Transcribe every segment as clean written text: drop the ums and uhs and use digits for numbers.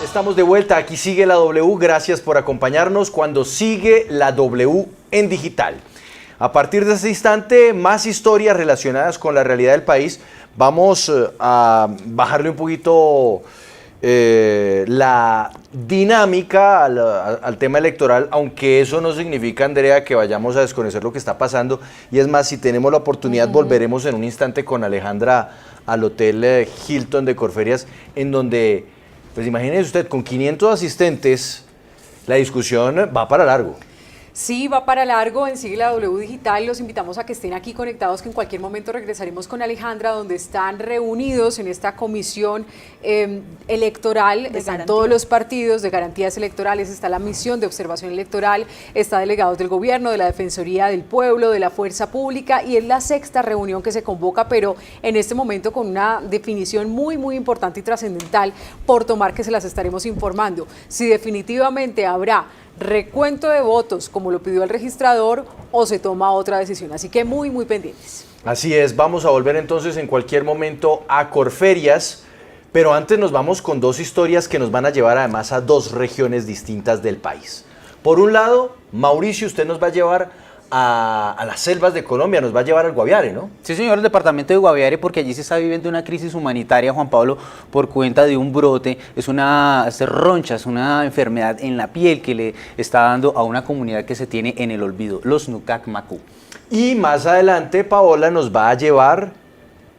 Estamos de vuelta, aquí sigue la W, gracias por acompañarnos cuando sigue la W en digital. A partir de este instante, más historias relacionadas con la realidad del país. Vamos a bajarle un poquito la dinámica al tema electoral, aunque eso no significa, Andrea, que vayamos a desconocer lo que está pasando. Y es más, si tenemos la oportunidad, volveremos en un instante con Alejandra al Hotel Hilton de Corferias, en donde, pues imagínese usted, con 500 asistentes, la discusión va para largo. Sí, va para largo en Sigue la W Digital. Los invitamos a que estén aquí conectados, que en cualquier momento regresaremos con Alejandra, donde están reunidos en esta comisión electoral. Están todos los partidos de garantías electorales, está la misión de observación electoral, está delegados del gobierno, de la Defensoría del Pueblo, de la Fuerza Pública, y es la sexta reunión que se convoca, pero en este momento con una definición muy, muy importante y trascendental por tomar, que se las estaremos informando. Si definitivamente habrá recuento de votos, como lo pidió el registrador, o se toma otra decisión. Así que muy, muy pendientes. Así es, vamos a volver entonces en cualquier momento a Corferias, pero antes nos vamos con dos historias que nos van a llevar además a dos regiones distintas del país. Por un lado, Mauricio, usted nos va a llevar a las selvas de Colombia, nos va a llevar al Guaviare, ¿no? Sí, señor, el departamento de Guaviare, porque allí se está viviendo una crisis humanitaria, Juan Pablo, por cuenta de un brote. Es roncha, es una enfermedad en la piel que le está dando a una comunidad que se tiene en el olvido, los Nucac Macú. Y más adelante, Paola nos va a llevar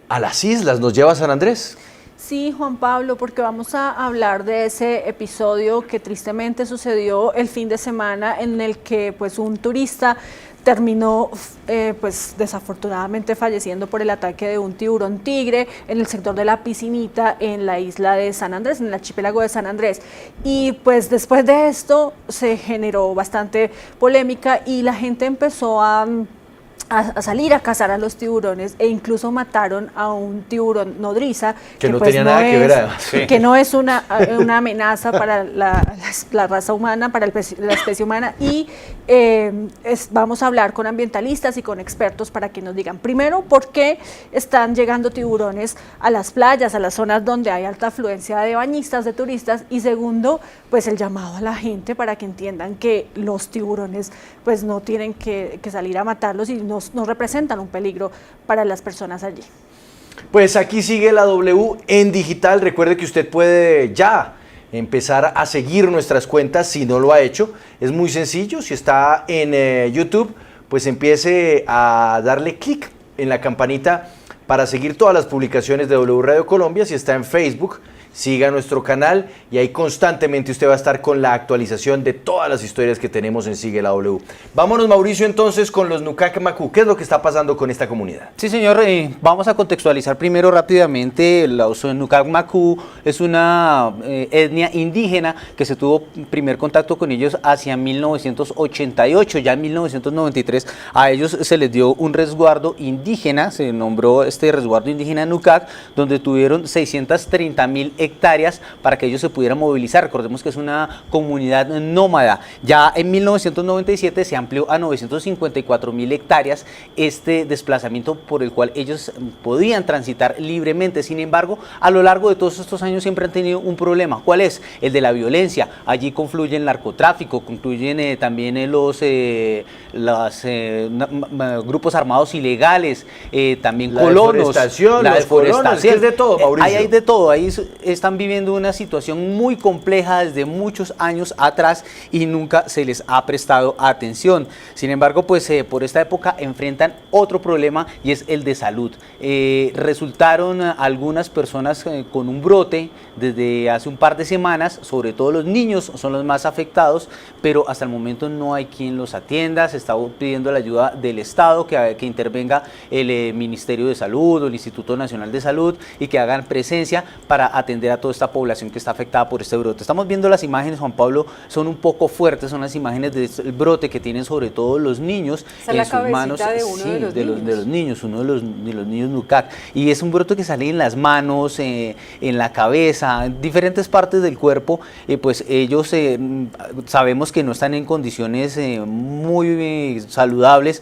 a las islas, nos lleva a San Andrés. Sí, Juan Pablo, porque vamos a hablar de ese episodio que tristemente sucedió el fin de semana, en el que pues un turista terminó pues desafortunadamente falleciendo por el ataque de un tiburón tigre en el sector de la Piscinita, en la isla de San Andrés, en el archipiélago de San Andrés. Y pues después de esto se generó bastante polémica y la gente empezó a salir a cazar a los tiburones, e incluso mataron a un tiburón nodriza que no pues tenía nada que ver, además. Sí. Que no es una amenaza para la raza humana, para la especie humana. Y vamos a hablar con ambientalistas y con expertos para que nos digan, primero, por qué están llegando tiburones a las playas, a las zonas donde hay alta afluencia de bañistas, de turistas, y segundo, pues el llamado a la gente para que entiendan que los tiburones pues no tienen que salir a matarlos y no representan un peligro para las personas allí. Pues aquí sigue la W en digital. Recuerde que usted puede ya empezar a seguir nuestras cuentas si no lo ha hecho. Es muy sencillo, si está en YouTube, pues empiece a darle clic en la campanita para seguir todas las publicaciones de W Radio Colombia. Si está en Facebook, siga nuestro canal y ahí constantemente usted va a estar con la actualización de todas las historias que tenemos en Sigue la W. Vámonos, Mauricio, entonces con los Nucac Macú. ¿Qué es lo que está pasando con esta comunidad? Sí, señor, vamos a contextualizar primero rápidamente. Los Nucac Macú es una etnia indígena que se tuvo primer contacto con ellos hacia 1988. Ya en 1993 a ellos se les dio un resguardo indígena, se nombró este resguardo indígena Nucac, donde tuvieron 630.000 hectáreas para que ellos se pudieran movilizar. Recordemos que es una comunidad nómada. Ya en 1997 se amplió a 954.000 hectáreas este desplazamiento por el cual ellos podían transitar libremente. Sin embargo, a lo largo de todos estos años siempre han tenido un problema. ¿Cuál es? El de la violencia. Allí confluye el narcotráfico, confluyen también los grupos armados ilegales, también colonos. La deforestación, es de todo, Mauricio. Ahí hay de todo. Ahí están viviendo una situación muy compleja desde muchos años atrás y nunca se les ha prestado atención. Sin embargo, pues por esta época enfrentan otro problema y es el de salud. Resultaron algunas personas con un brote desde hace un par de semanas, sobre todo los niños son los más afectados, pero hasta el momento no hay quien los atienda. Se está pidiendo la ayuda del Estado, que intervenga el Ministerio de Salud o el Instituto Nacional de Salud y que hagan presencia para atender a toda esta población que está afectada por este brote. Estamos viendo las imágenes, Juan Pablo, son un poco fuertes, son las imágenes del brote que tienen sobre todo los niños en sus manos. De uno de los niños, uno de los niños Nucac, y es un brote que sale en las manos, en la cabeza, en diferentes partes del cuerpo. Pues ellos sabemos que no están en condiciones muy saludables,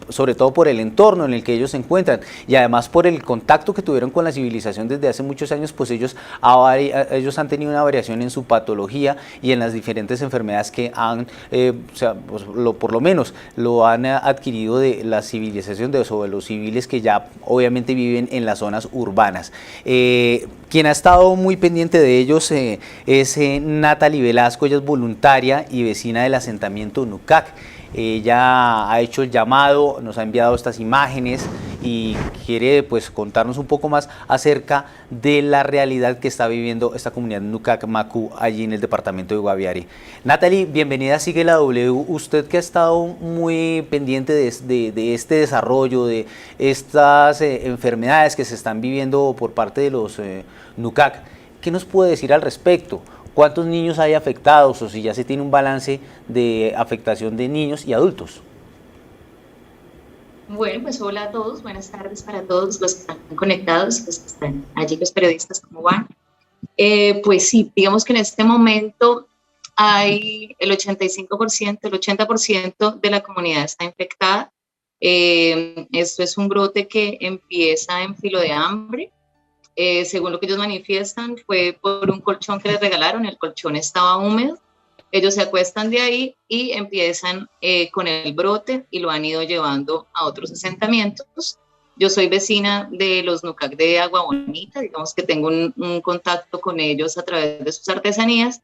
sobre todo por el entorno en el que ellos se encuentran y además por el contacto que tuvieron con la civilización desde hace muchos años. Pues ellos ellos han tenido una variación en su patología y en las diferentes enfermedades que han, pues, por lo menos lo han adquirido de la civilización, de los civiles que ya obviamente viven en las zonas urbanas. Quien ha estado muy pendiente de ellos es Natalie Velasco. Ella es voluntaria y vecina del asentamiento Nucac. Ella ha hecho el llamado, nos ha enviado estas imágenes y quiere pues contarnos un poco más acerca de la realidad que está viviendo esta comunidad Nucac Macú allí en el departamento de Guaviare. Natalie, bienvenida a Sigue la W. Usted que ha estado muy pendiente de este desarrollo, de estas enfermedades que se están viviendo por parte de los Nucac, ¿qué nos puede decir al respecto? ¿Cuántos niños hay afectados o si ya se tiene un balance de afectación de niños y adultos? Bueno, pues hola a todos, buenas tardes para todos los que están conectados, los que están allí, los periodistas, ¿cómo van? Pues sí, digamos que en este momento hay el 85%, el 80% de la comunidad está infectada. Esto es un brote que empieza en Filo de Hambre. Según lo que ellos manifiestan, fue por un colchón que les regalaron, el colchón estaba húmedo, ellos se acuestan de ahí y empiezan con el brote y lo han ido llevando a otros asentamientos. Yo soy vecina de los Nucac de Agua Bonita, digamos que tengo un contacto con ellos a través de sus artesanías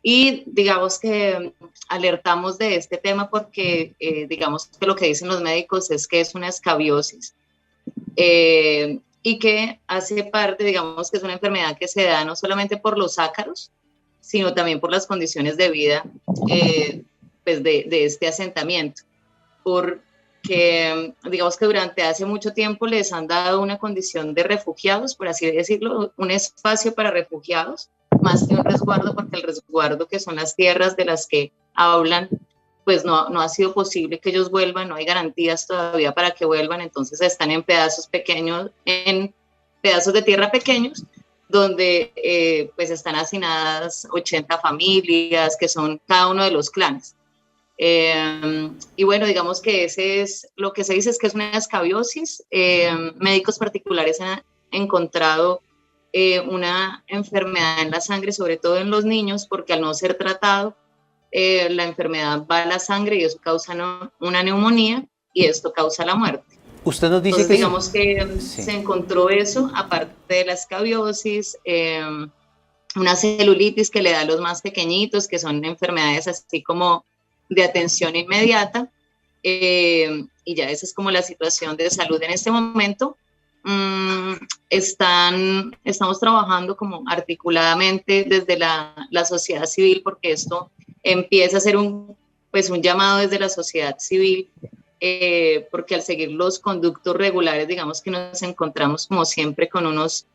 y digamos que alertamos de este tema porque digamos que lo que dicen los médicos es que es una escabiosis. Y que hace parte, digamos que es una enfermedad que se da no solamente por los ácaros, sino también por las condiciones de vida pues de este asentamiento, porque digamos que durante hace mucho tiempo les han dado una condición de refugiados, por así decirlo, un espacio para refugiados, más que un resguardo, porque el resguardo, que son las tierras de las que hablan, pues no ha sido posible que ellos vuelvan, no hay garantías todavía para que vuelvan, entonces están en pedazos pequeños, en pedazos de tierra pequeños, donde pues están hacinadas 80 familias, que son cada uno de los clanes. Y bueno, digamos que ese es lo que se dice, es que es una escabiosis. Médicos particulares han encontrado una enfermedad en la sangre, sobre todo en los niños, porque al no ser tratado, la enfermedad va a la sangre y eso causa una neumonía y esto causa la muerte. Usted nos dice. Entonces, digamos que sí, se encontró eso, aparte de la escabiosis, una celulitis que le da a los más pequeñitos, que son enfermedades así como de atención inmediata, y ya esa es como la situación de salud en este momento. Estamos trabajando como articuladamente desde la sociedad civil, porque esto empieza a ser un llamado desde la sociedad civil, porque al seguir los conductos regulares, digamos que nos encontramos como siempre con unos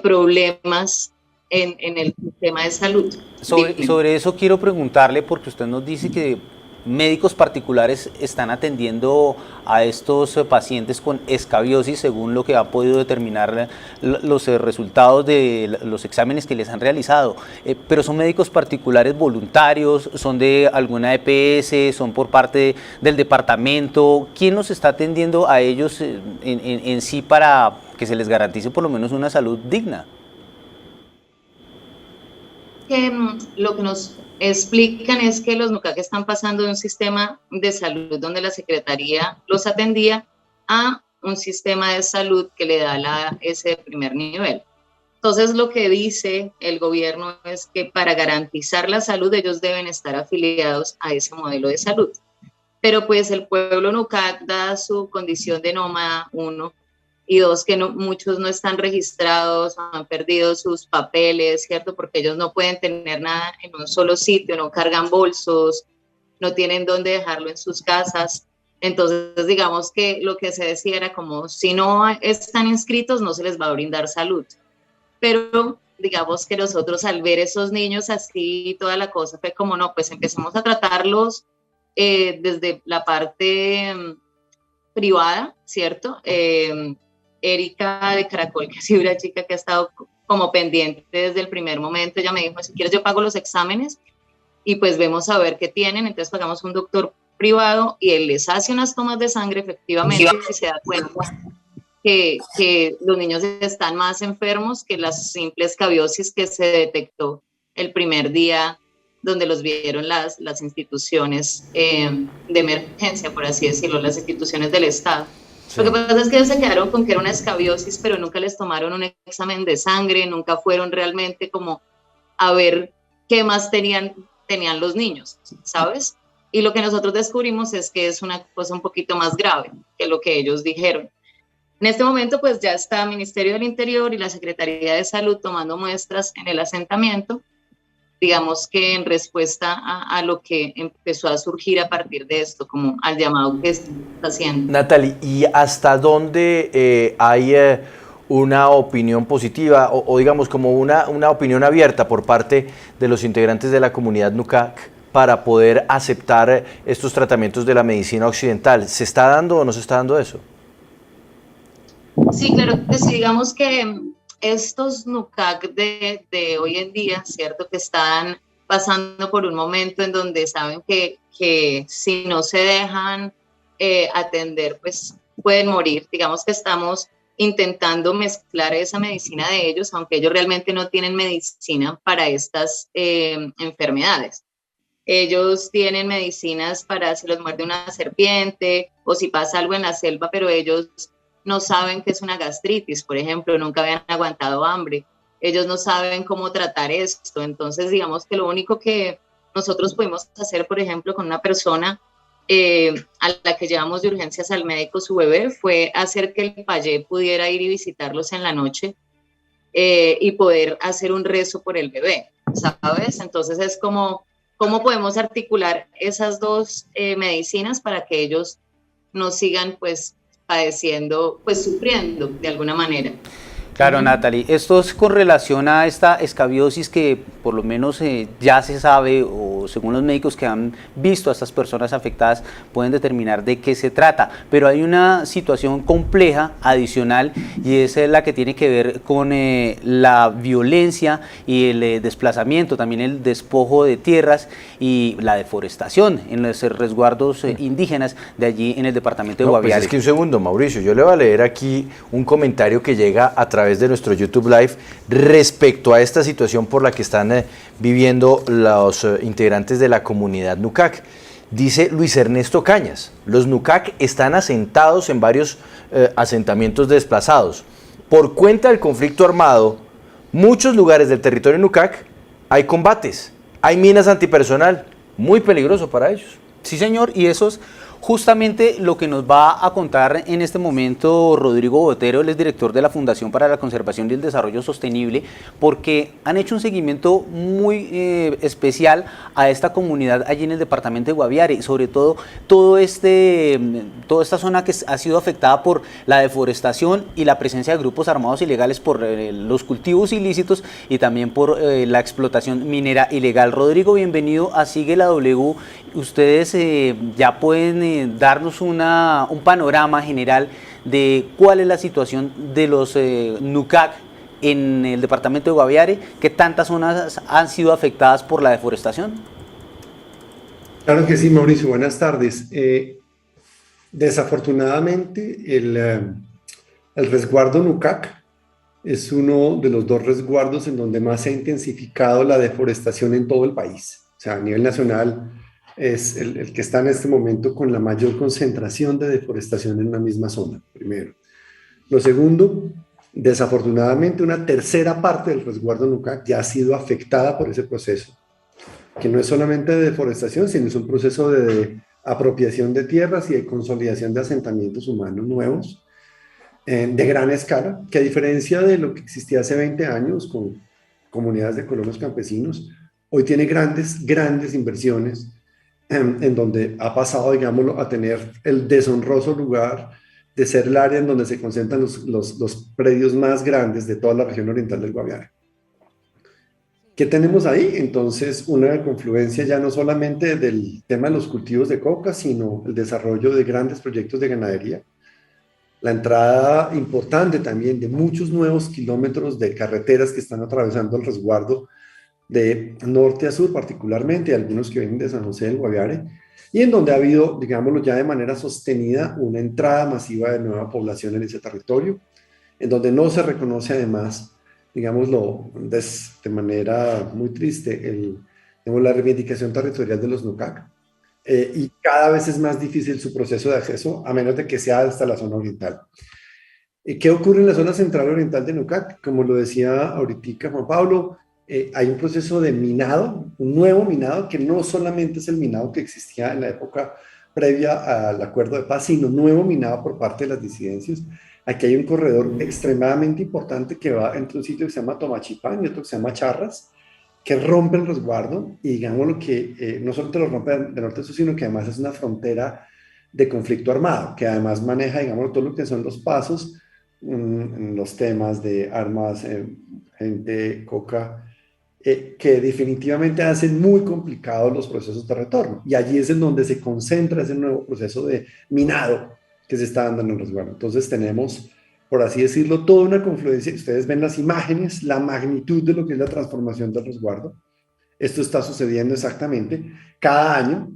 problemas en el tema de salud. Sobre eso quiero preguntarle, porque usted nos dice que médicos particulares están atendiendo a estos pacientes con escabiosis según lo que ha podido determinar los resultados de los exámenes que les han realizado, pero son médicos particulares voluntarios, son de alguna EPS, son por parte del departamento. ¿Quién los está atendiendo a ellos en sí para que se les garantice por lo menos una salud digna? Lo que nos explican es que los Nucac están pasando de un sistema de salud donde la Secretaría los atendía a un sistema de salud que le da ese primer nivel. Entonces, lo que dice el gobierno es que para garantizar la salud ellos deben estar afiliados a ese modelo de salud. Pero pues el pueblo Nucac, dada su condición de nómada, uno, y dos, que muchos no están registrados, han perdido sus papeles, ¿cierto? Porque ellos no pueden tener nada en un solo sitio, no cargan bolsos, no tienen dónde dejarlo en sus casas. Entonces, digamos que lo que se decía era como, si no están inscritos, no se les va a brindar salud. Pero digamos que nosotros al ver esos niños así, toda la cosa fue como, no, pues empecemos a tratarlos desde la parte privada, ¿cierto? Erika de Caracol, que ha sido una chica que ha estado como pendiente desde el primer momento, ella me dijo, si quieres yo pago los exámenes y pues vemos a ver qué tienen, entonces pagamos un doctor privado y él les hace unas tomas de sangre efectivamente y se da cuenta que los niños están más enfermos que las simples escabiosis que se detectó el primer día donde los vieron las instituciones de emergencia, por así decirlo, las instituciones del Estado. Sí. Lo que pasa es que ellos se quedaron con que era una escabiosis, pero nunca les tomaron un examen de sangre, nunca fueron realmente como a ver qué más tenían los niños, ¿sabes? Y lo que nosotros descubrimos es que es una cosa un poquito más grave que lo que ellos dijeron. En este momento, pues ya está el Ministerio del Interior y la Secretaría de Salud tomando muestras en el asentamiento, digamos que en respuesta a lo que empezó a surgir a partir de esto, como al llamado que está haciendo. Natalie, ¿y hasta dónde hay una opinión positiva o digamos como una opinión abierta por parte de los integrantes de la comunidad Nucac para poder aceptar estos tratamientos de la medicina occidental? ¿Se está dando o no se está dando eso? Sí, claro que sí. Digamos que estos Nucac de hoy en día, ¿cierto? Que están pasando por un momento en donde saben que si no se dejan atender, pues pueden morir. Digamos que estamos intentando mezclar esa medicina de ellos, aunque ellos realmente no tienen medicina para estas enfermedades. Ellos tienen medicinas para si los muerde una serpiente o si pasa algo en la selva, pero ellos no saben qué es una gastritis, por ejemplo, nunca habían aguantado hambre. Ellos no saben cómo tratar esto. Entonces, digamos que lo único que nosotros pudimos hacer, por ejemplo, con una persona a la que llevamos de urgencias al médico su bebé, fue hacer que el payé pudiera ir y visitarlos en la noche y poder hacer un rezo por el bebé, ¿sabes? Entonces es como, ¿cómo podemos articular esas dos medicinas para que ellos no sigan, pues, padeciendo, pues sufriendo de alguna manera? Claro, Natalie, esto es con relación a esta escabiosis que por lo menos ya se sabe, o según los médicos que han visto a estas personas afectadas pueden determinar de qué se trata, pero hay una situación compleja adicional y es la que tiene que ver con la violencia y el desplazamiento, también el despojo de tierras y la deforestación en los resguardos indígenas de allí en el departamento de Guaviare. Pues es que un segundo, Mauricio, yo le voy a leer aquí un comentario que llega a través de nuestro YouTube Live respecto a esta situación por la que están viviendo los integrantes de la comunidad Nucac. Dice Luis Ernesto Cañas: los Nucac están asentados en varios asentamientos desplazados. Por cuenta del conflicto armado, muchos lugares del territorio Nucac hay combates, hay minas antipersonal, muy peligroso para ellos. Sí, señor, y eso es justamente lo que nos va a contar en este momento Rodrigo Botero. Él es director de la Fundación para la Conservación y el Desarrollo Sostenible, porque han hecho un seguimiento muy especial a esta comunidad allí en el departamento de Guaviare, sobre todo toda esta zona que ha sido afectada por la deforestación y la presencia de grupos armados ilegales por los cultivos ilícitos y también por la explotación minera ilegal. Rodrigo, bienvenido a Sigue la W. Ustedes ya pueden darnos un panorama general de cuál es la situación de los Nucac en el departamento de Guaviare, que tantas zonas han sido afectadas por la deforestación. Claro que sí, Mauricio, buenas tardes. Desafortunadamente, el resguardo Nucac es uno de los dos resguardos en donde más se ha intensificado la deforestación en todo el país. O sea, a nivel nacional es el que está en este momento con la mayor concentración de deforestación en una misma zona, primero. Lo segundo, desafortunadamente una tercera parte del resguardo Nucac ya ha sido afectada por ese proceso, que no es solamente de deforestación, sino es un proceso de apropiación de tierras y de consolidación de asentamientos humanos nuevos de gran escala, que a diferencia de lo que existía hace 20 años con comunidades de colonos campesinos, hoy tiene grandes inversiones en donde ha pasado, digámoslo, a tener el deshonroso lugar de ser el área en donde se concentran los predios más grandes de toda la región oriental del Guaviare. ¿Qué tenemos ahí? Entonces, una confluencia ya no solamente del tema de los cultivos de coca, sino el desarrollo de grandes proyectos de ganadería, la entrada importante también de muchos nuevos kilómetros de carreteras que están atravesando el resguardo de norte a sur, particularmente algunos que vienen de San José del Guaviare, y en donde ha habido, digámoslo ya de manera sostenida, una entrada masiva de nueva población en ese territorio, en donde no se reconoce además, digámoslo de manera muy triste, digamos, la reivindicación territorial de los Nukak, y cada vez es más difícil su proceso de acceso, a menos de que sea hasta la zona oriental. ¿Qué ocurre en la zona central oriental de Nukak? Como lo decía ahorita Juan Pablo, hay un proceso de minado, un nuevo minado, que no solamente es el minado que existía en la época previa al acuerdo de paz, sino nuevo minado por parte de las disidencias. Aquí hay un corredor extremadamente importante que va entre un sitio que se llama Tomachipán y otro que se llama Charras, que rompe el resguardo, y digamos lo que no solo te lo rompe de norte a sur, sino que además es una frontera de conflicto armado, que además maneja, digamos, todo lo que son los pasos, los temas de armas, gente, coca, que definitivamente hacen muy complicados los procesos de retorno. Y allí es en donde se concentra ese nuevo proceso de minado que se está dando en el resguardo. Entonces tenemos, por así decirlo, toda una confluencia. Ustedes ven las imágenes, la magnitud de lo que es la transformación del resguardo. Esto está sucediendo exactamente cada año.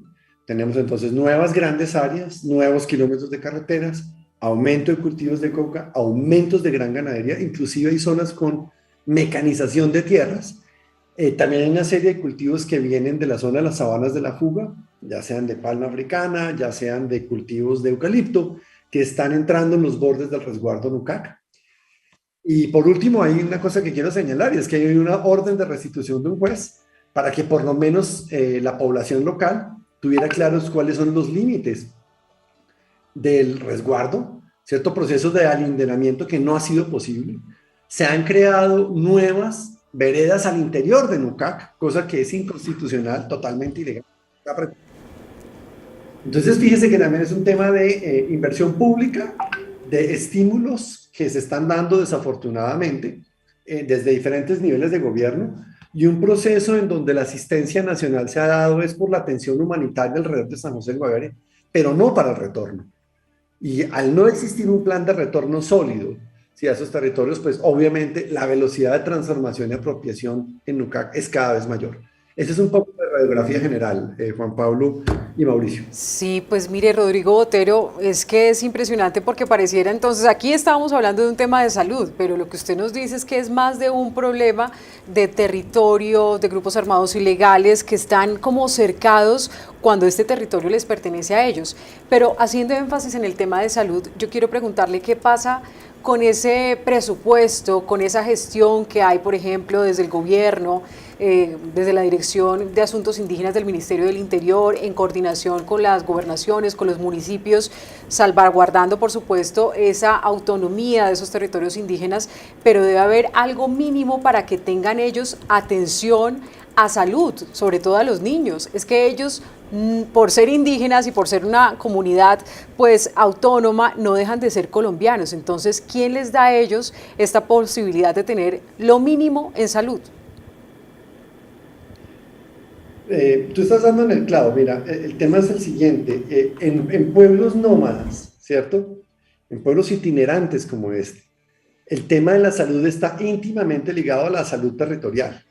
Tenemos entonces nuevas grandes áreas, nuevos kilómetros de carreteras, aumento de cultivos de coca, aumentos de gran ganadería, inclusive hay zonas con mecanización de tierras. También hay una serie de cultivos que vienen de la zona de las sabanas de la fuga, ya sean de palma africana, ya sean de cultivos de eucalipto, que están entrando en los bordes del resguardo Nukak. Y por último, hay una cosa que quiero señalar, y es que hay una orden de restitución de un juez para que por lo menos la población local tuviera claros cuáles son los límites del resguardo, cierto proceso de alinderamiento que no ha sido posible. Se han creado nuevas veredas al interior de Nukak, cosa que es inconstitucional, totalmente ilegal. Entonces, fíjese que también es un tema de inversión pública, de estímulos que se están dando desafortunadamente desde diferentes niveles de gobierno, y un proceso en donde la asistencia nacional se ha dado es por la atención humanitaria alrededor de San José del Guaviare, pero no para el retorno. Y al no existir un plan de retorno sólido, a esos territorios, pues obviamente la velocidad de transformación y apropiación en Nukak es cada vez mayor. Esa es un poco de radiografía general, Juan Pablo y Mauricio. Sí, pues mire, Rodrigo Botero, es que es impresionante porque pareciera entonces, aquí estábamos hablando de un tema de salud, pero lo que usted nos dice es que es más de un problema de territorio, de grupos armados ilegales que están como cercados cuando este territorio les pertenece a ellos. Pero haciendo énfasis en el tema de salud, yo quiero preguntarle qué pasa con ese presupuesto, con esa gestión que hay, por ejemplo, desde el gobierno, desde la Dirección de Asuntos Indígenas del Ministerio del Interior, en coordinación con las gobernaciones, con los municipios, salvaguardando, por supuesto, esa autonomía de esos territorios indígenas, pero debe haber algo mínimo para que tengan ellos atención a salud, sobre todo a los niños. Es que ellos, por ser indígenas y por ser una comunidad pues autónoma, no dejan de ser colombianos. Entonces, ¿quién les da a ellos esta posibilidad de tener lo mínimo en salud? Tú estás dando en el clavo. Mira, el tema es el siguiente. En pueblos nómadas, ¿cierto? En pueblos itinerantes como este, el tema de la salud está íntimamente ligado a la salud territorial.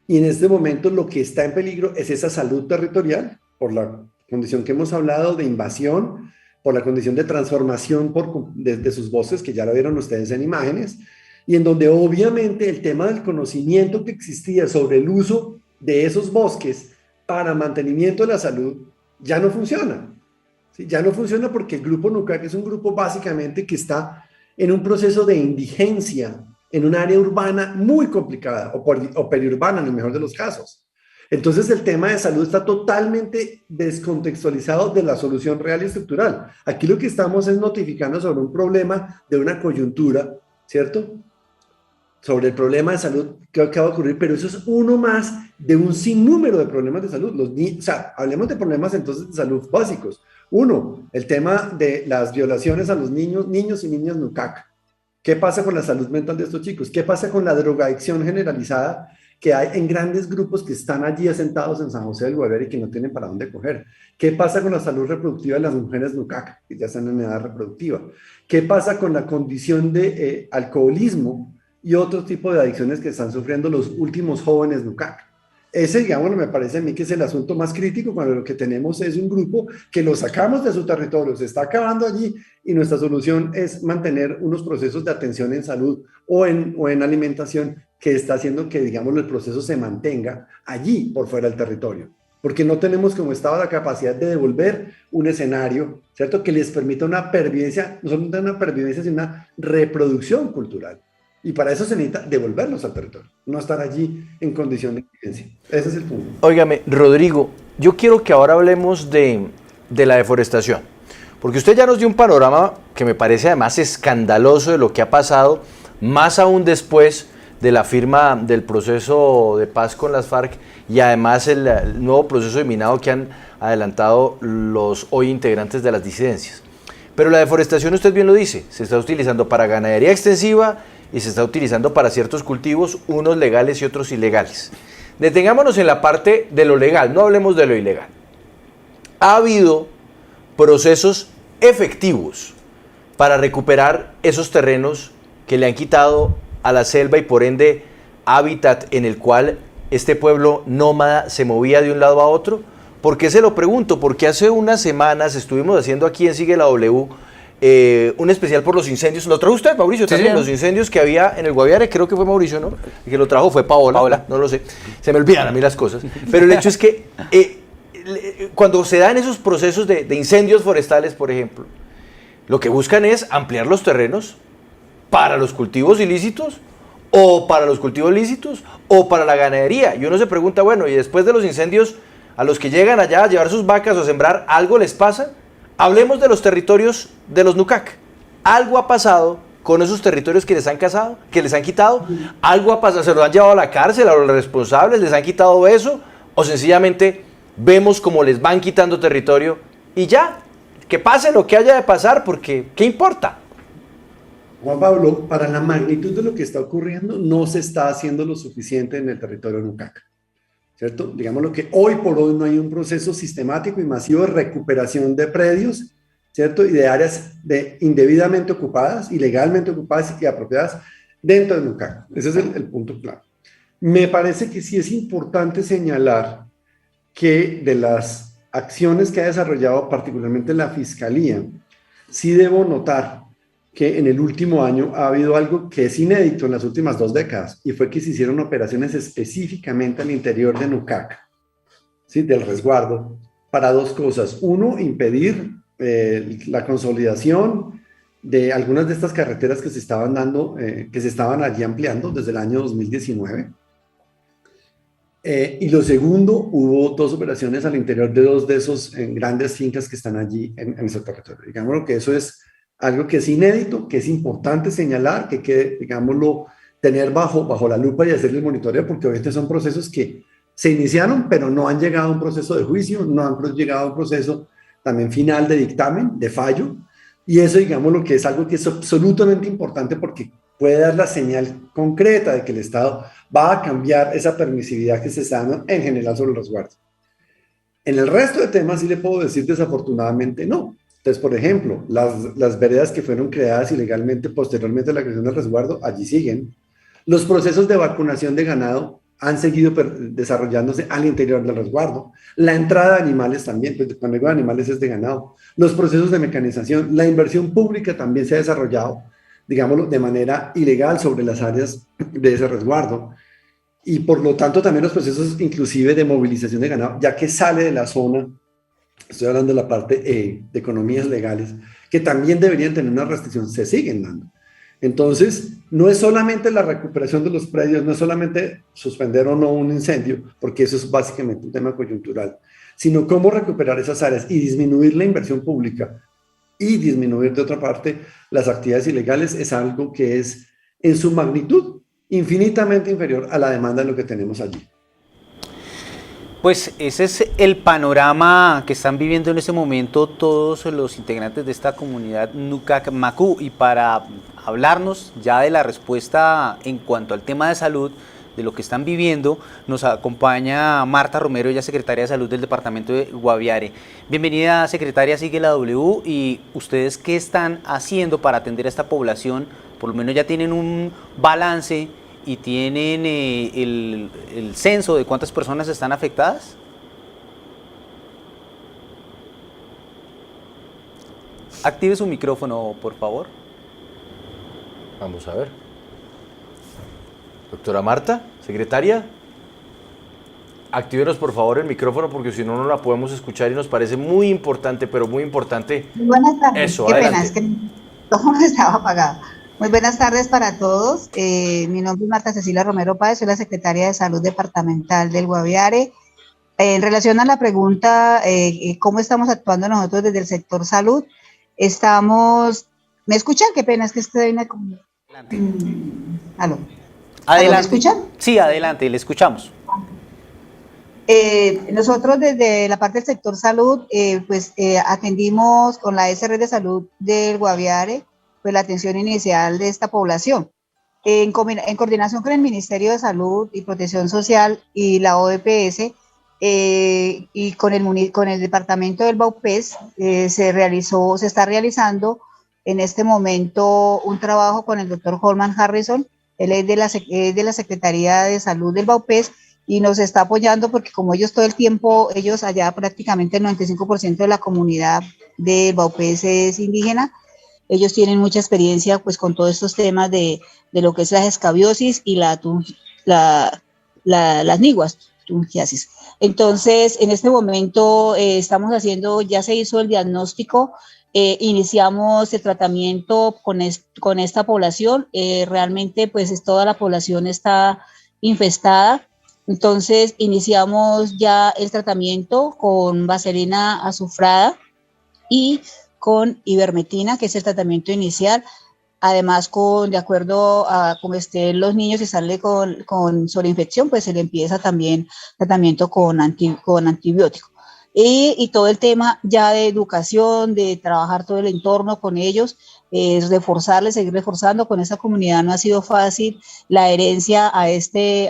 Y en este momento lo que está en peligro es esa salud territorial, por la condición que hemos hablado de invasión, por la condición de transformación de sus voces, que ya lo vieron ustedes en imágenes, y en donde obviamente el tema del conocimiento que existía sobre el uso de esos bosques para mantenimiento de la salud ya no funciona. ¿Sí? Ya no funciona porque el grupo Nukak es un grupo básicamente que está en un proceso de indigencia en un área urbana muy complicada, o periurbana en el mejor de los casos. Entonces el tema de salud está totalmente descontextualizado de la solución real y estructural. Aquí lo que estamos es notificando sobre un problema de una coyuntura, ¿cierto? Sobre el problema de salud que va a ocurrir, pero eso es uno más de un sinnúmero de problemas de salud. O sea, hablemos de problemas entonces de salud básicos. Uno, el tema de las violaciones a los niños y niñas Nukak. ¿Qué pasa con la salud mental de estos chicos? ¿Qué pasa con la drogadicción generalizada que hay en grandes grupos que están allí asentados en San José del Guaviare y que no tienen para dónde coger? ¿Qué pasa con la salud reproductiva de las mujeres Nukak, que ya están en edad reproductiva? ¿Qué pasa con la condición de alcoholismo y otro tipo de adicciones que están sufriendo los últimos jóvenes Nukak? Ese, digamos, me parece a mí que es el asunto más crítico cuando lo que tenemos es un grupo que lo sacamos de su territorio, se está acabando allí y nuestra solución es mantener unos procesos de atención en salud o en alimentación que está haciendo que, digamos, el proceso se mantenga allí por fuera del territorio. Porque no tenemos como Estado la capacidad de devolver un escenario, ¿cierto? Que les permita una pervivencia, no solo una pervivencia, sino una reproducción cultural. Y para eso se necesita devolverlos al territorio, no estar allí en condición de vivencia. Ese es el punto. Óigame, Rodrigo, yo quiero que ahora hablemos de la deforestación, porque usted ya nos dio un panorama que me parece además escandaloso de lo que ha pasado, más aún después de la firma del proceso de paz con las FARC y además el nuevo proceso de minado que han adelantado los hoy integrantes de las disidencias. Pero la deforestación, usted bien lo dice, se está utilizando para ganadería extensiva y se está utilizando para ciertos cultivos, unos legales y otros ilegales. Detengámonos en la parte de lo legal, no hablemos de lo ilegal. Ha habido procesos efectivos para recuperar esos terrenos que le han quitado a la selva y por ende hábitat en el cual este pueblo nómada se movía de un lado a otro. ¿Por qué se lo pregunto? Porque hace unas semanas estuvimos haciendo aquí en Sigue la W un especial por los incendios. ¿Lo trajo usted, Mauricio? Sí, También sí. los incendios que había en el Guaviare, creo que fue Mauricio, ¿no? El que lo trajo fue Paola, no lo sé. Se me olvidan a mí las cosas. Pero el hecho es que cuando se dan esos procesos de incendios forestales, por ejemplo, lo que buscan es ampliar los terrenos para los cultivos ilícitos o para los cultivos lícitos o para la ganadería. Y uno se pregunta, bueno, y después de los incendios, a los que llegan allá a llevar sus vacas o a sembrar, ¿algo les pasa? Hablemos de los territorios de los Nucac. ¿Algo ha pasado con esos territorios que les han casado, que les han quitado? ¿Algo ha pasado? ¿Se los han llevado a la cárcel a los responsables? ¿Les han quitado eso? ¿O sencillamente vemos cómo les van quitando territorio y ya? Que pase lo que haya de pasar, porque ¿qué importa? Juan Pablo, para la magnitud de lo que está ocurriendo, no se está haciendo lo suficiente en el territorio Nucac, ¿cierto? Digamos lo que hoy por hoy no hay un proceso sistemático y masivo de recuperación de predios, ¿cierto? Y de áreas indebidamente ocupadas, ilegalmente ocupadas y apropiadas dentro de Nucac. Ese es el punto claro. Me parece que sí es importante señalar que de las acciones que ha desarrollado particularmente la Fiscalía, sí debo notar que en el último año ha habido algo que es inédito en las últimas 2 décadas, y fue que se hicieron operaciones específicamente al interior de Nucac, ¿sí? Del resguardo, para 2 cosas. Uno, impedir la consolidación de algunas de estas carreteras que se estaban dando, que se estaban allí ampliando desde el año 2019. Y lo segundo, hubo 2 operaciones al interior de 2 de esos grandes fincas que están allí en ese territorio. Digámoslo que eso es algo que es inédito, que es importante señalar, que hay que, digámoslo, tener bajo la lupa y hacerle el monitoreo, porque obviamente son procesos que se iniciaron, pero no han llegado a un proceso de juicio, no han llegado a un proceso también final de dictamen, de fallo, y eso, digámoslo, que es algo que es absolutamente importante porque puede dar la señal concreta de que el Estado va a cambiar esa permisividad que se está dando en general sobre el resguardo. En el resto de temas sí le puedo decir desafortunadamente no. Entonces, por ejemplo, las veredas que fueron creadas ilegalmente posteriormente a la creación del resguardo, allí siguen. Los procesos de vacunación de ganado han seguido desarrollándose al interior del resguardo. La entrada de animales también, pues cuando digo animales es de ganado. Los procesos de mecanización, la inversión pública también se ha desarrollado, digámoslo, de manera ilegal sobre las áreas de ese resguardo. Y por lo tanto también los procesos inclusive de movilización de ganado, ya que sale de la zona. Estoy hablando de la parte de economías legales, que también deberían tener una restricción, se siguen dando. Entonces, no es solamente la recuperación de los predios, no es solamente suspender o no un incendio, porque eso es básicamente un tema coyuntural, sino cómo recuperar esas áreas y disminuir la inversión pública y disminuir de otra parte las actividades ilegales es algo que es en su magnitud infinitamente inferior a la demanda de lo que tenemos allí. Pues ese es el panorama que están viviendo en este momento todos los integrantes de esta comunidad Nucac Macú, y para hablarnos ya de la respuesta en cuanto al tema de salud, de lo que están viviendo, nos acompaña Marta Romero, ella es secretaria de Salud del departamento de Guaviare. Bienvenida, secretaria, Sigue la W, y ustedes qué están haciendo para atender a esta población. Por lo menos ya tienen un balance y tienen el censo de cuántas personas están afectadas? Active su micrófono, por favor. Vamos a ver. Doctora Marta, secretaria, actívenos por favor el micrófono porque si no, no la podemos escuchar y nos parece muy importante, pero muy importante. Buenas tardes. Eso, Qué adelante. pena, es que todo estaba apagado. Muy buenas tardes para todos. Mi nombre es Marta Cecilia Romero Páez, soy la secretaria de Salud Departamental del Guaviare. En relación a la pregunta, ¿cómo estamos actuando nosotros desde el sector salud? ¿Me escuchan? Qué pena, es que estoy ¿Aló? Adelante. ¿Me escuchan? Sí, adelante, le escuchamos. Nosotros desde la parte del sector salud, atendimos con la SR de Salud del Guaviare, pues la atención inicial de esta población. En coordinación con el Ministerio de Salud y Protección Social y la OEPS, y con el departamento del BAUPES, se está realizando en este momento un trabajo con el doctor Holman Harrison. Él es de la Secretaría de Salud del BAUPES y nos está apoyando porque como ellos todo el tiempo, ellos allá prácticamente el 95% de la comunidad del BAUPES es indígena, ellos tienen mucha experiencia pues con todos estos temas de lo que es la escabiosis y las niguas, tungiasis. Entonces, en este momento ya se hizo el diagnóstico, iniciamos el tratamiento con esta población, realmente pues toda la población está infestada, entonces iniciamos ya el tratamiento con vaselina azufrada y con ivermectina, que es el tratamiento inicial. Además, de acuerdo a cómo estén los niños y sale con sobreinfección, pues se le empieza también tratamiento con antibiótico. Y todo el tema ya de educación, de trabajar todo el entorno con ellos, seguir reforzando con esa comunidad. No ha sido fácil la herencia a este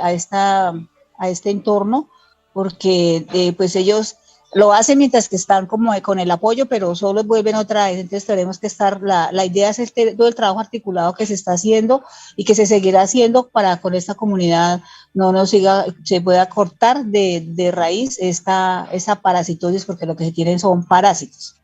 entorno, porque pues ellos lo hacen mientras que están como con el apoyo, pero solo vuelven otra vez. Entonces tenemos que la idea es todo el trabajo articulado que se está haciendo y que se seguirá haciendo para con esta comunidad se pueda cortar de raíz esa parasitosis, porque lo que se tienen son parásitos.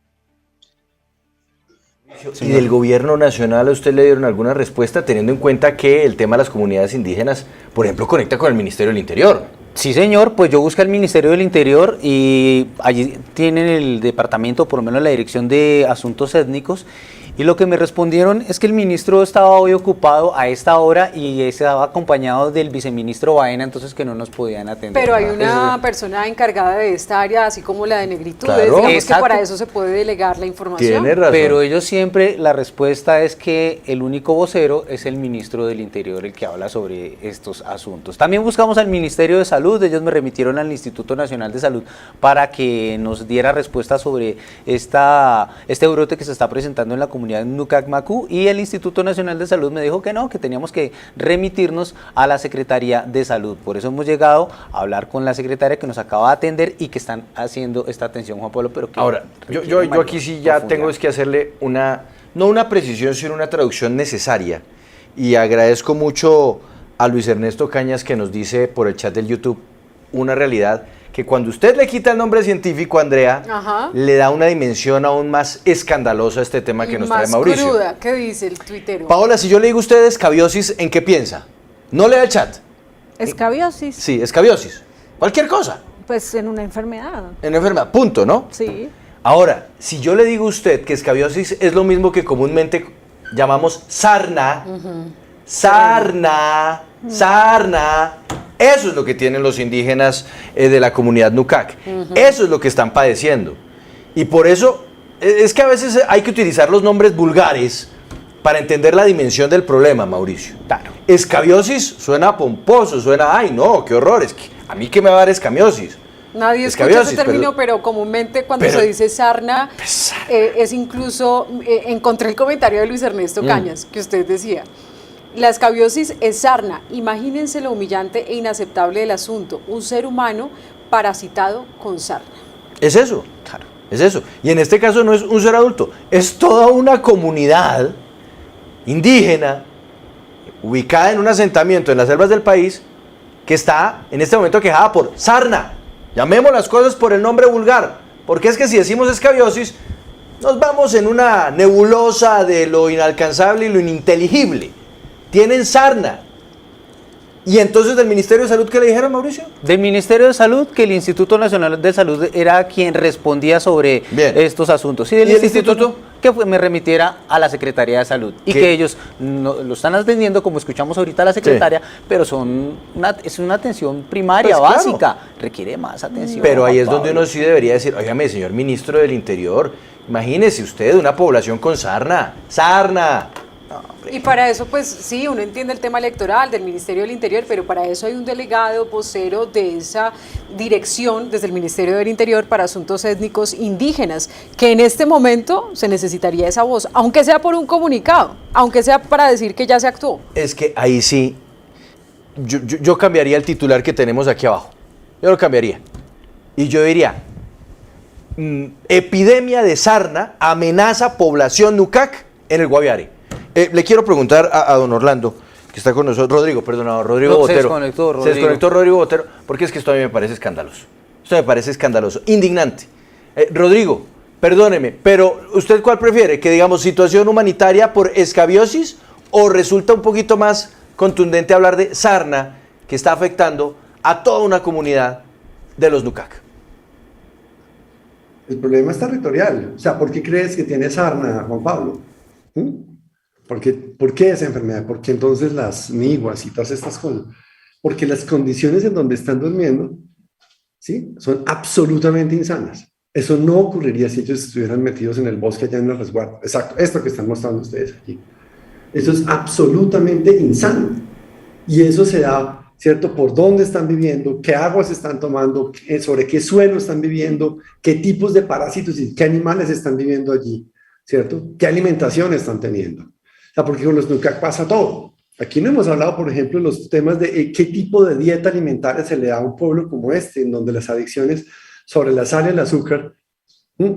¿Y del gobierno nacional a usted le dieron alguna respuesta teniendo en cuenta que el tema de las comunidades indígenas, por ejemplo, conecta con el Ministerio del Interior? Sí, señor, pues yo busqué al Ministerio del Interior y allí tienen el departamento, por lo menos la Dirección de Asuntos Étnicos, y lo que me respondieron es que el ministro estaba hoy ocupado a esta hora y estaba acompañado del viceministro Baena, entonces que no nos podían atender. Pero hay una persona encargada de esta área, así como la de negritudes, Claro. digamos Exacto. que para eso se puede delegar la información. Tiene razón. Pero ellos siempre, la respuesta es que el único vocero es el ministro del Interior, el que habla sobre estos asuntos. También buscamos al Ministerio de Salud, ellos me remitieron al Instituto Nacional de Salud para que nos diera respuesta sobre este brote que se está presentando en la comunidad de Nucacmacú, y el Instituto Nacional de Salud me dijo que no, que teníamos que remitirnos a la Secretaría de Salud. Por eso hemos llegado a hablar con la secretaria que nos acaba de atender y que están haciendo esta atención, Juan Pablo, pero que Ahora, yo aquí sí ya tengo que hacerle no una precisión, sino una traducción necesaria. Y agradezco mucho a Luis Ernesto Cañas que nos dice por el chat del YouTube una realidad que cuando usted le quita el nombre científico, Andrea, Ajá. le da una dimensión aún más escandalosa a este tema que nos trae más Mauricio. cruda, ¿qué dice el tuitero? Paola, si yo le digo a usted escabiosis, ¿en qué piensa? No lea el chat. Escabiosis, Sí, escabiosis. Cualquier cosa. pues en una enfermedad. En una enfermedad, punto, ¿no? Sí. Ahora, si yo le digo a usted que escabiosis es lo mismo que comúnmente llamamos sarna, sarna, eso es lo que tienen los indígenas de la comunidad Nucac. Eso es lo que están padeciendo. Y por eso es que a veces hay que utilizar los nombres vulgares para entender la dimensión del problema, Mauricio. Claro. Escabiosis suena pomposo, suena, ay no, qué horror, es que a mí qué me va a dar escabiosis. Nadie escucha Escabiosis, ese término, pero comúnmente cuando pero- se dice sarna, es incluso, encontré el comentario de Luis Ernesto Cañas, que usted decía, la escabiosis es sarna, imagínense lo humillante e inaceptable del asunto, un ser humano parasitado con sarna. Es eso, claro, es eso. Y en este caso no es un ser adulto, es toda una comunidad indígena, ubicada en un asentamiento en las selvas del país, que está en este momento quejada por sarna. Llamemos las cosas por el nombre vulgar, porque es que si decimos escabiosis, nos vamos en una nebulosa de lo inalcanzable y lo ininteligible. Tienen sarna. ¿Y entonces del Ministerio de Salud qué le dijeron, Mauricio? Del Ministerio de Salud, que el Instituto Nacional de Salud era quien respondía sobre estos asuntos. Y del instituto que me remitiera a la Secretaría de Salud. Y que ellos no, lo están atendiendo, como escuchamos ahorita a la secretaria, pero es una atención primaria, pues, básica. Claro. Requiere más atención. Pero ahí es donde uno sí debería decir, óigame, señor Ministro del Interior, imagínese usted una población con sarna. ¡Sarna! No, y para eso, pues sí, uno entiende el tema electoral del Ministerio del Interior, pero para eso hay un delegado vocero de esa dirección desde el Ministerio del Interior para asuntos étnicos indígenas, que en este momento se necesitaría esa voz, aunque sea por un comunicado, aunque sea para decir que ya se actuó. Es que ahí sí, yo cambiaría el titular que tenemos aquí abajo, yo lo cambiaría, y yo diría, epidemia de sarna amenaza población Nucac en el Guaviare. Le quiero preguntar a don Orlando, que está con nosotros, Rodrigo Botero. Se desconectó Rodrigo Botero, porque es que esto a mí me parece escandaloso. Esto me parece escandaloso, indignante. Rodrigo, perdóneme, pero ¿usted cuál prefiere? ¿Que digamos situación humanitaria por escabiosis o resulta un poquito más contundente hablar de sarna que está afectando a toda una comunidad de los Nucac? El problema es territorial. O sea, ¿por qué crees que tiene sarna, Juan Pablo? ¿Por qué esa enfermedad? ¿Por qué entonces las miguas y todas estas cosas? Porque las condiciones en donde están durmiendo, ¿sí?, son absolutamente insanas. Eso no ocurriría si ellos estuvieran metidos en el bosque allá en el resguardo. Exacto, esto que están mostrando ustedes aquí. Eso es absolutamente insano. Y eso se da, ¿cierto?, por dónde están viviendo, qué aguas están tomando, sobre qué suelo están viviendo, qué tipos de parásitos y qué animales están viviendo allí, ¿cierto? ¿Qué alimentación están teniendo? O sea, porque con los Nucac pasa todo. Aquí no hemos hablado, por ejemplo, de los temas de qué tipo de dieta alimentaria se le da a un pueblo como este, en donde las adicciones sobre la sal y el azúcar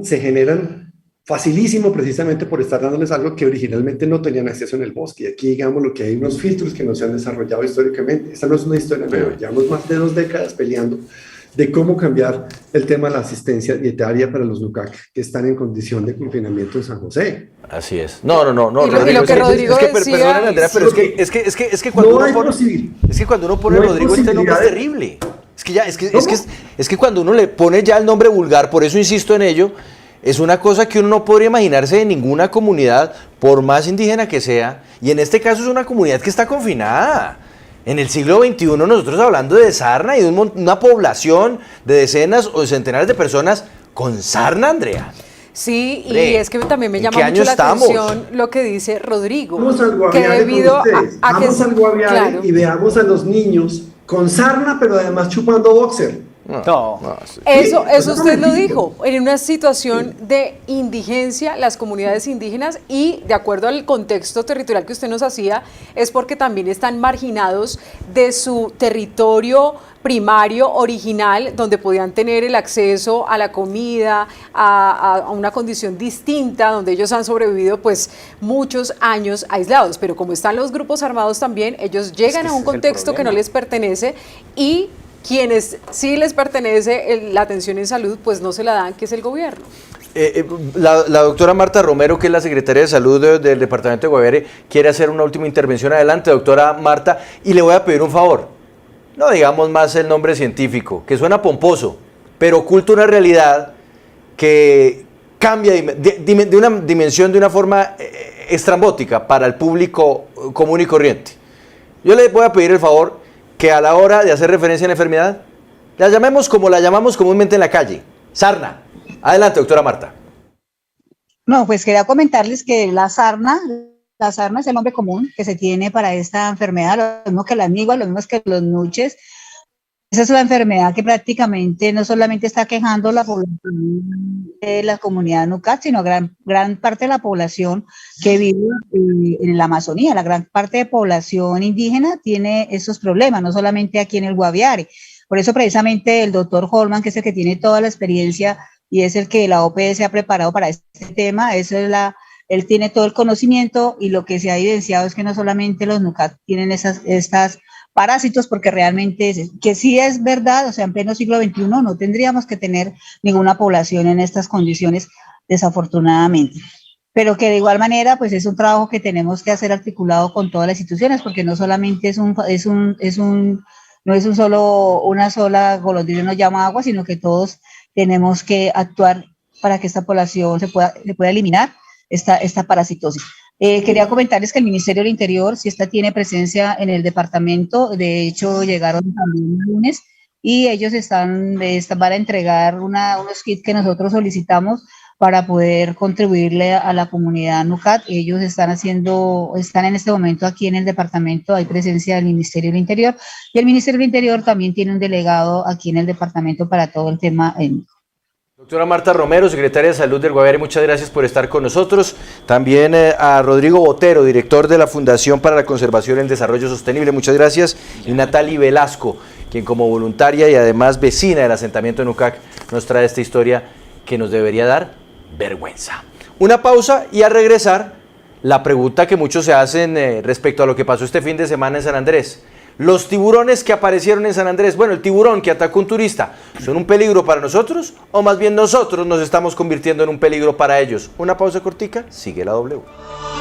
se generan facilísimo precisamente por estar dándoles algo que originalmente no tenían acceso en el bosque. Y aquí, digamos, lo que hay unos filtros que no se han desarrollado históricamente. Esta no es una historia nueva, llevamos más de 2 décadas peleando de cómo cambiar el tema de la asistencia dietaria para los Nucac que están en condición de confinamiento en San José. Así es. No, y lo que Rodrigo decía, perdóname, Andrea, pero es que cuando uno pone Rodrigo, este nombre es terrible. Es que cuando uno le pone ya el nombre vulgar, por eso insisto en ello, es una cosa que uno no podría imaginarse de ninguna comunidad, por más indígena que sea, y en este caso es una comunidad que está confinada. En el siglo XXI nosotros hablando de sarna y de una población de decenas o de centenares de personas con sarna, Andrea. Sí, y es que también me llama mucho la atención lo que dice Rodrigo. Vamos al Guaviare vamos al Guaviare y veamos a los niños con sarna, pero además chupando boxer. Eso usted lo dijo, en una situación de indigencia, las comunidades indígenas, y de acuerdo al contexto territorial que usted nos hacía, es porque también están marginados de su territorio primario, original, donde podían tener el acceso a la comida, a una condición distinta, donde ellos han sobrevivido pues muchos años aislados, pero como están los grupos armados también, ellos llegan a un contexto que no les pertenece, y quienes sí les pertenece la atención en salud, pues no se la dan, que es el gobierno. La doctora Marta Romero, que es la secretaria de Salud del departamento de Guaviare, quiere hacer una última intervención. Adelante, doctora Marta, y le voy a pedir un favor. No digamos más el nombre científico, que suena pomposo, pero oculta una realidad que cambia de una dimensión de una forma estrambótica para el público común y corriente. Yo le voy a pedir el favor que a la hora de hacer referencia a la enfermedad, la llamemos como la llamamos comúnmente en la calle, sarna. Adelante, doctora Marta. No, pues quería comentarles que la sarna es el nombre común que se tiene para esta enfermedad, lo mismo que la migua, lo mismo que los nuches. Esa es la enfermedad que prácticamente no solamente está quejando la población de la comunidad Nucac, sino gran parte de la población que vive en la Amazonía. La gran parte de población indígena tiene esos problemas, no solamente aquí en el Guaviare. Por eso precisamente el doctor Holman, que es el que tiene toda la experiencia y es el que la OPS ha preparado para este tema, esa es él tiene todo el conocimiento y lo que se ha evidenciado es que no solamente los NUCAC tienen estas parásitos, porque realmente que sí es verdad, o sea, en pleno siglo XXI no tendríamos que tener ninguna población en estas condiciones, desafortunadamente. Pero que de igual manera, pues es un trabajo que tenemos que hacer articulado con todas las instituciones, porque no solamente no es una sola golondrina no llama agua, sino que todos tenemos que actuar para que esta población se pueda eliminar esta parasitosis. Quería comentarles que el Ministerio del Interior sí tiene presencia en el departamento, de hecho llegaron también el lunes y ellos van a entregar unos kits que nosotros solicitamos para poder contribuirle a la comunidad NUCAC. Ellos están en este momento aquí en el departamento, hay presencia del Ministerio del Interior y el Ministerio del Interior también tiene un delegado aquí en el departamento para todo el tema étnico. Doctora Marta Romero, secretaria de Salud del Guaviare, muchas gracias por estar con nosotros. También a Rodrigo Botero, director de la Fundación para la Conservación y el Desarrollo Sostenible, muchas gracias. Y Natalie Velasco, quien como voluntaria y además vecina del asentamiento de NUCAC nos trae esta historia que nos debería dar vergüenza. Una pausa y al regresar, la pregunta que muchos se hacen respecto a lo que pasó este fin de semana en San Andrés. Los tiburones que aparecieron en San Andrés, bueno, el tiburón que atacó a un turista, ¿son un peligro para nosotros? ¿O más bien nosotros nos estamos convirtiendo en un peligro para ellos? Una pausa cortica, sigue la W.